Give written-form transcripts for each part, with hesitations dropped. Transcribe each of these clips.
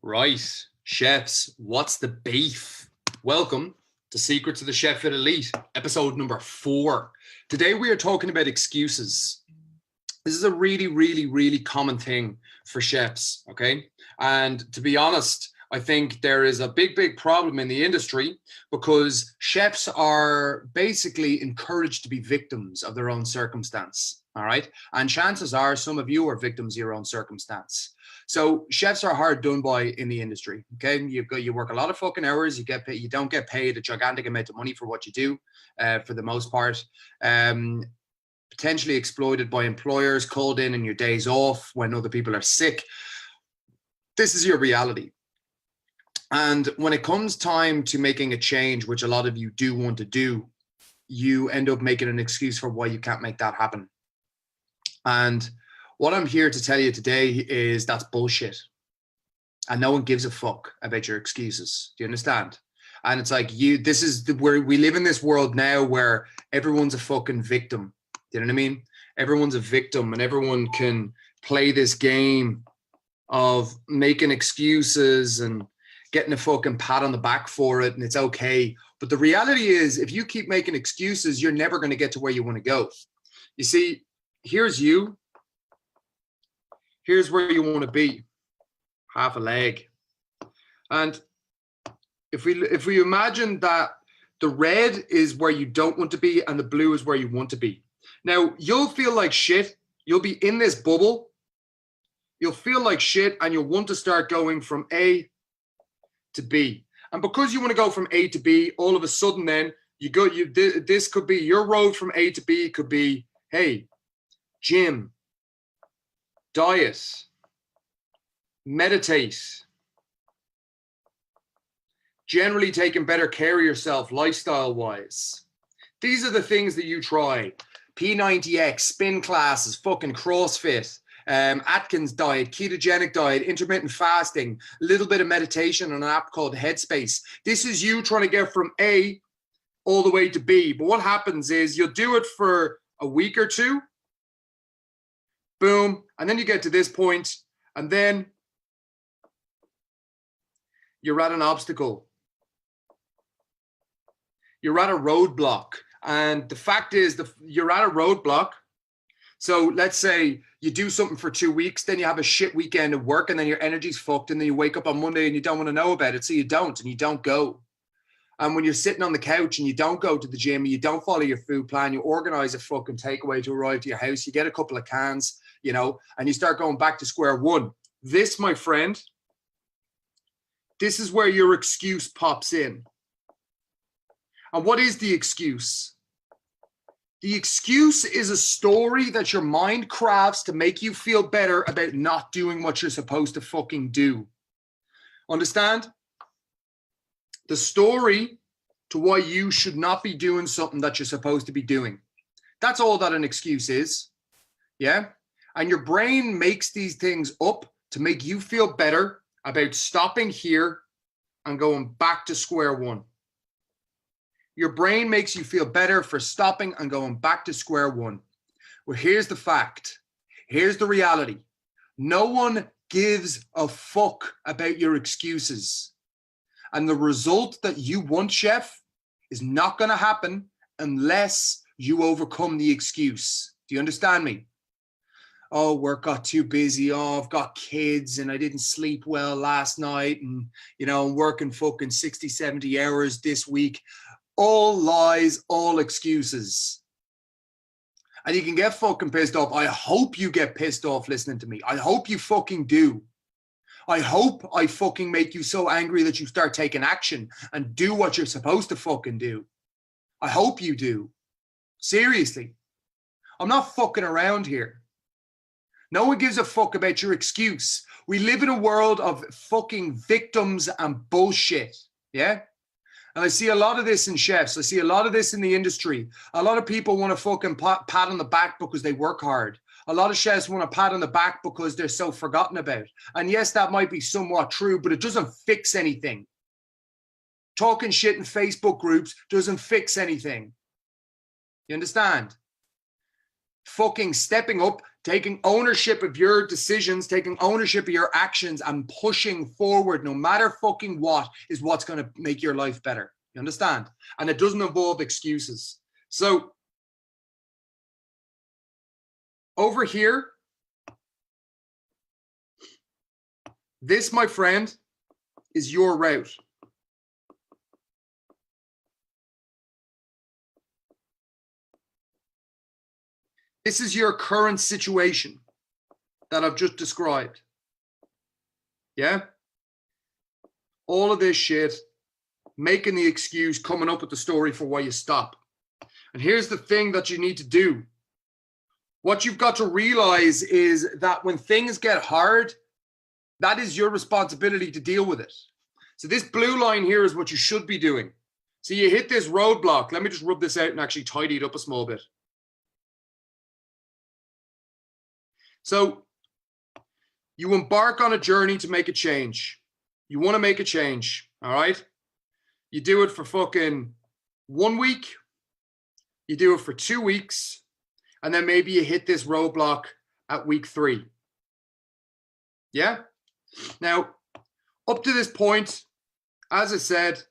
Right, chefs, what's the beef? Welcome to Secrets of the Chef at Elite, episode number 4. Today we are talking about excuses. This is a really common thing for chefs, okay? And to be honest, I think there is a big problem in the industry because chefs are basically encouraged to be victims of their own circumstance, all right? And chances are some of you are victims of your own circumstance. So chefs are hard done by in the industry. Okay, you work a lot of fucking hours. You get paid. You don't get paid a gigantic amount of money for what you do, for the most part. Potentially exploited by employers, called in your days off when other people are sick. This is your reality. And when it comes time to making a change, which a lot of you do want to do, you end up making an excuse for why you can't make that happen. And what I'm here to tell you today is that's bullshit. And no one gives a fuck about your excuses. Do you understand? And it's like this is where we live in this world now where everyone's a fucking victim. Do you know what I mean? Everyone's a victim and everyone can play this game of making excuses and getting a fucking pat on the back for it. And it's okay. But the reality is if you keep making excuses, you're never going to get to where you want to go. You see, here's you. Here's where you want to be, half a leg. And if we imagine that the red is where you don't want to be and the blue is where you want to be. Now, you'll feel like shit. You'll be in this bubble. You'll feel like shit and you'll want to start going from A to B. And because you want to go from A to B, all of a sudden then this could be your road from A to B could be, hey, gym, diet, meditate, generally taking better care of yourself lifestyle-wise. These are the things that you try. P90X, spin classes, fucking CrossFit, Atkins diet, ketogenic diet, intermittent fasting, a little bit of meditation on an app called Headspace. This is you trying to get from A all the way to B. But what happens is you'll do it for a week or two, boom, and then you get to this point, and then you're at an obstacle. You're at a roadblock. And the fact is, you're at a roadblock. So let's say you do something for 2 weeks, then you have a shit weekend of work, and then your energy's fucked, and then you wake up on Monday and you don't want to know about it, so you don't, and you don't go. And when you're sitting on the couch and you don't go to the gym, and you don't follow your food plan, you organize a fucking takeaway to arrive to your house, you get a couple of cans, and you start going back to square one. This, my friend, this is where your excuse pops in. And what is the excuse? The excuse is a story that your mind crafts to make you feel better about not doing what you're supposed to fucking do. Understand? The story to why you should not be doing something that you're supposed to be doing. That's all that an excuse is. Yeah? And your brain makes these things up to make you feel better about stopping here and going back to square one. Your brain makes you feel better for stopping and going back to square one. Well, here's the fact. Here's the reality. No one gives a fuck about your excuses. And the result that you want, chef, is not going to happen unless you overcome the excuse. Do you understand me? Oh, work got too busy. Oh, I've got kids and I didn't sleep well last night. And, I'm working fucking 60, 70 hours this week. All lies, all excuses. And you can get fucking pissed off. I hope you get pissed off listening to me. I hope you fucking do. I hope I fucking make you so angry that you start taking action and do what you're supposed to fucking do. I hope you do. Seriously. I'm not fucking around here. No one gives a fuck about your excuse. We live in a world of fucking victims and bullshit. Yeah? And I see a lot of this in chefs. I see a lot of this in the industry. A lot of people want to fucking pat on the back because they work hard. A lot of chefs want to pat on the back because they're so forgotten about. And yes, that might be somewhat true, but it doesn't fix anything. Talking shit in Facebook groups doesn't fix anything. You understand? fucking stepping up, taking ownership of your decisions, taking ownership of your actions, and pushing forward no matter fucking what is what's going to make your life better. You understand? And it doesn't involve excuses. So over here, this, my friend, is your route. This is your current situation that I've just described. Yeah? All of this shit, making the excuse, coming up with the story for why you stop. And here's the thing that you need to do. What you've got to realize is that when things get hard, that is your responsibility to deal with it. So this blue line here is what you should be doing. So you hit this roadblock. Let me just rub this out and actually tidy it up a small bit. So you embark on a journey to make a change. You want to make a change, all right? You do it for fucking 1 week. You do it for 2 weeks. And then maybe you hit this roadblock at week 3. Yeah? Now, up to this point, as I said,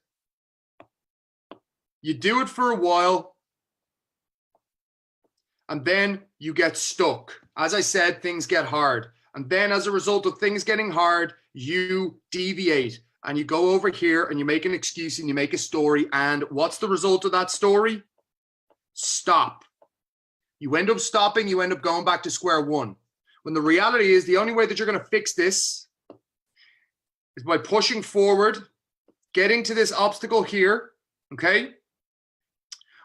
you do it for a while. And then you get stuck. As I said, things get hard. And then as a result of things getting hard, you deviate and you go over here and you make an excuse and you make a story. And what's the result of that story? Stop. You end up stopping. You end up going back to square one. When the reality is the only way that you're going to fix this is by pushing forward, getting to this obstacle here. Okay.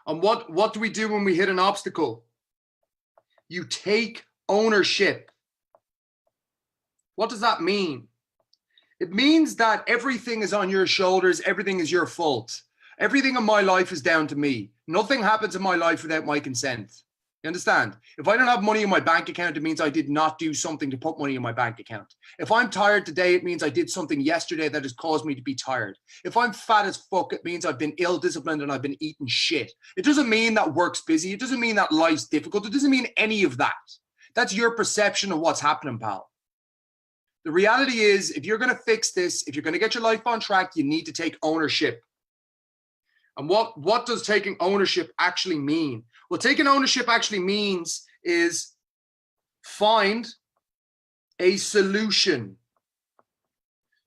And what do we do when we hit an obstacle? You take ownership. What does that mean? It means that everything is on your shoulders. Everything is your fault. Everything in my life is down to me. Nothing happens in my life without my consent. You understand? If I don't have money in my bank account, it means I did not do something to put money in my bank account. If I'm tired today, it means I did something yesterday that has caused me to be tired. If I'm fat as fuck, it means I've been ill-disciplined and I've been eating shit. It doesn't mean that work's busy. It doesn't mean that life's difficult. It doesn't mean any of that. That's your perception of what's happening, pal. The reality is, if you're going to fix this, if you're going to get your life on track, you need to take ownership. And what does taking ownership actually mean? What taking ownership actually means is find a solution.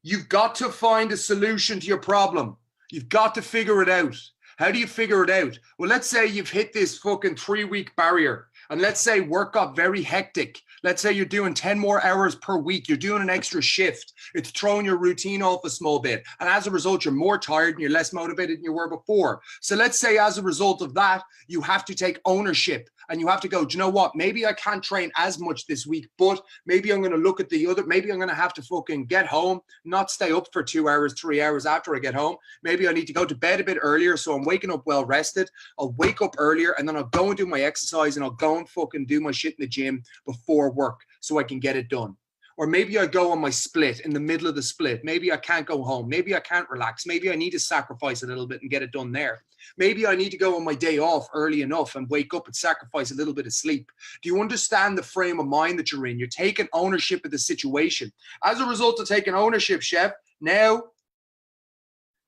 You've got to find a solution to your problem. You've got to figure it out. How do you figure it out? Well, let's say you've hit this fucking 3-week barrier. And let's say work got very hectic. Let's say you're doing 10 more hours per week. You're doing an extra shift. It's throwing your routine off a small bit. And as a result, you're more tired and you're less motivated than you were before. So let's say as a result of that, you have to take ownership and you have to go, do you know what? Maybe I can't train as much this week, but maybe I'm going to look at the other, maybe I'm going to have to fucking get home, not stay up for 2 hours, 3 hours after I get home. Maybe I need to go to bed a bit earlier so I'm waking up well rested. I'll wake up earlier and then I'll go and do my exercise and I'll go and fucking do my shit in the gym before work so I can get it done. Or maybe I go on my split in the middle of the split. Maybe I can't go home. Maybe I can't relax. Maybe I need to sacrifice a little bit and get it done there. Maybe I need to go on my day off early enough and wake up and sacrifice a little bit of sleep. Do you understand the frame of mind that you're in? You're taking ownership of the situation. As a result of taking ownership, Chef, now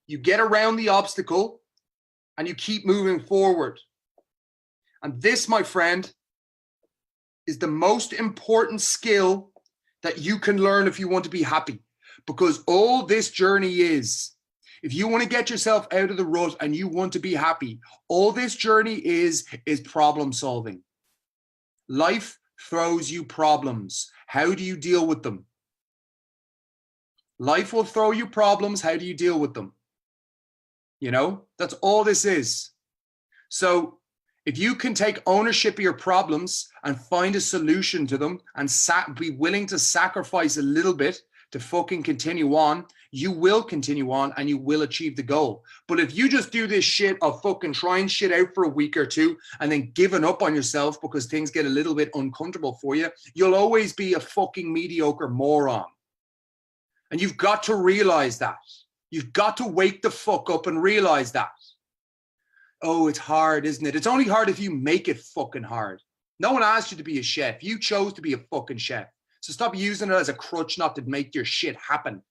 you get around the obstacle and you keep moving forward. And this, my friend, is the most important skill that you can learn if you want to be happy. Because all this journey is, if you want to get yourself out of the rut and you want to be happy, all this journey is problem solving. Life throws you problems. How do you deal with them? Life will throw you problems. How do you deal with them? You know, that's all this is. So if you can take ownership of your problems and find a solution to them and be willing to sacrifice a little bit to fucking continue on, you will continue on and you will achieve the goal. But if you just do this shit of fucking trying shit out for a week or two and then giving up on yourself because things get a little bit uncomfortable for you, you'll always be a fucking mediocre moron. And you've got to realize that. You've got to wake the fuck up and realize that. Oh, it's hard, isn't it? It's only hard if you make it fucking hard. No one asked you to be a chef. You chose to be a fucking chef. So stop using it as a crutch not to make your shit happen.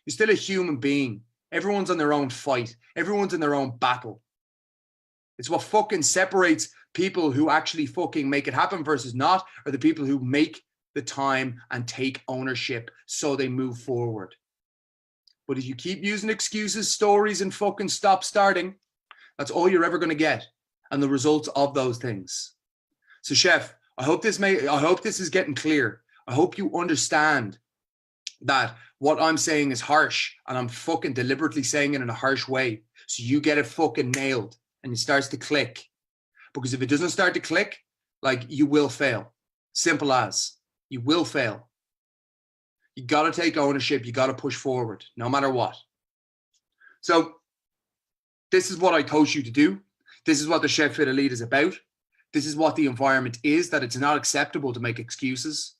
You're still a human being. Everyone's on their own fight. Everyone's in their own battle. It's what fucking separates people who actually fucking make it happen versus not, are the people who make the time and take ownership so they move forward. But if you keep using excuses, stories, and fucking stop starting, that's all you're ever going to get, and the results of those things. So, Chef, I hope this is getting clear. I hope you understand that what I'm saying is harsh, and I'm fucking deliberately saying it in a harsh way, so you get it fucking nailed and it starts to click. Because if it doesn't start to click, like, you will fail. Simple as. You will fail. You got to take ownership. You got to push forward, no matter what. So this is what I coach you to do. This is what the Chef Fit Elite is about. This is what the environment is, that it's not acceptable to make excuses,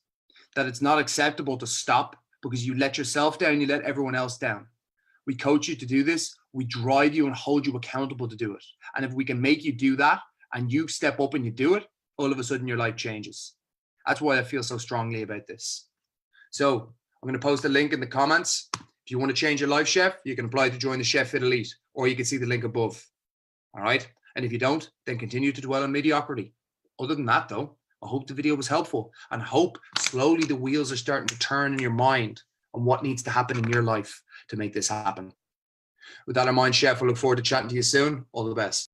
that it's not acceptable to stop because you let yourself down, you let everyone else down. We coach you to do this. We drive you and hold you accountable to do it. And if we can make you do that and you step up and you do it, all of a sudden your life changes. That's why I feel so strongly about this. So I'm going to post a link in the comments. If you want to change your life, Chef, you can apply to join the Chef Fit Elite, or you can see the link above. All right. And if you don't, then continue to dwell on mediocrity. Other than that, though, I hope the video was helpful, and hope slowly the wheels are starting to turn in your mind on what needs to happen in your life to make this happen. With that in mind, Chef, I look forward to chatting to you soon. All the best.